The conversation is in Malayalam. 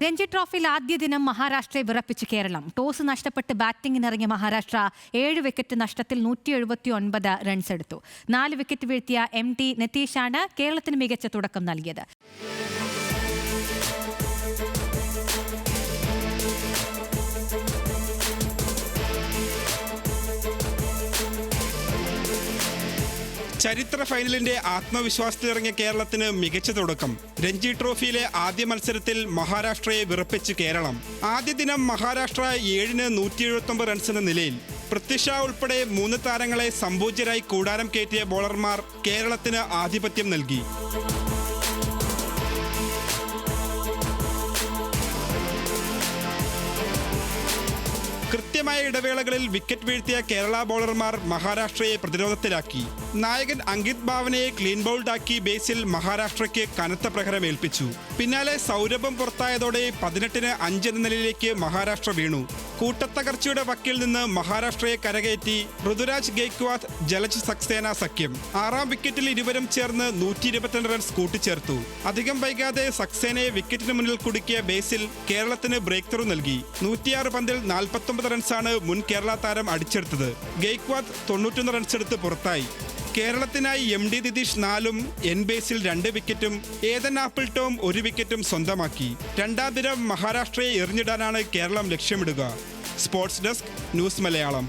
രഞ്ജി ട്രോഫിയിൽ ആദ്യ ദിനം മഹാരാഷ്ട്രയെ വിറപ്പിച്ച് കേരളം. ടോസ് നഷ്ടപ്പെട്ട് ബാറ്റിംഗിനിറങ്ങിയ മഹാരാഷ്ട്ര 7 വിക്കറ്റ് നഷ്ടത്തിൽ 179 റൺസ് എടുത്തു. 4 വിക്കറ്റ് വീഴ്ത്തിയ MT നിതീഷാണ് കേരളത്തിന് മികച്ച തുടക്കം നൽകിയത്. ചരിത്ര ഫൈനലിന്റെ ആത്മവിശ്വാസത്തിലിറങ്ങിയ കേരളത്തിന് മികച്ച തുടക്കം. രഞ്ജി ട്രോഫിയിലെ ആദ്യ മത്സരത്തിൽ മഹാരാഷ്ട്രയെ വിറപ്പിച്ച് കേരളം. ആദ്യ ദിനം മഹാരാഷ്ട്ര 7-ന് 179 റൺസ് എന്ന നിലയിൽ. പൃഥ്വി ഷാ ഉൾപ്പെടെ 3 താരങ്ങളെ സംപൂജ്യരായി കൂടാരം കയറ്റിയ ബോളർമാർ കേരളത്തിന് ആധിപത്യം നൽകി. കൃത്യമായ ഇടവേളകളിൽ വിക്കറ്റ് വീഴ്ത്തിയ കേരള ബോളർമാർ മഹാരാഷ്ട്രയെ പ്രതിരോധത്തിലാക്കി. നായകൻ അങ്കിത് ഭാവനയെ ക്ലീൻ ബൗൾഡാക്കി ബേസിൽ മഹാരാഷ്ട്രയ്ക്ക് കനത്ത പ്രഹരമേൽപ്പിച്ചു. പിന്നാലെ സൗരഭം പുറത്തായതോടെ 18-ന് 5 എന്ന നിലയിലേക്ക് മഹാരാഷ്ട്ര വീണു. കൂട്ടത്തകർച്ചയുടെ വക്കിൽ നിന്ന് മഹാരാഷ്ട്രയെ കരകയറ്റി ഋതുരാജ് ഗെയ്ക്വാദ്, ജലജ് സക്സേന സഖ്യം. 6-ാം വിക്കറ്റിൽ ഇരുവരും ചേർന്ന് 122 റൺസ് കൂട്ടിച്ചേർത്തു. അധികം വൈകാതെ സക്സേനയെ വിക്കറ്റിന് മുന്നിൽ കുടുക്കിയ ബേസിൽ കേരളത്തിന് ബ്രേക്ക് ത്രൂ നൽകി. 106 പന്തിൽ 49 റൺസാണ് മുൻ കേരള താരം അടിച്ചെടുത്തത്. ഗെയ്ക്വാദ് 91 റൺസ് എടുത്ത് പുറത്തായി. കേരളത്തിനായി MD നിതീഷ് 4-ഉം ബേസിൽ 2 വിക്കറ്റും ഏതൻ ആപ്പിൾടോം 1 വിക്കറ്റും സ്വന്തമാക്കി. രണ്ടാം ദിനം മഹാരാഷ്ട്രയെ എറിഞ്ഞിടാനാണ് കേരളം ലക്ഷ്യമിടുക. Sports desk, news Malayalam.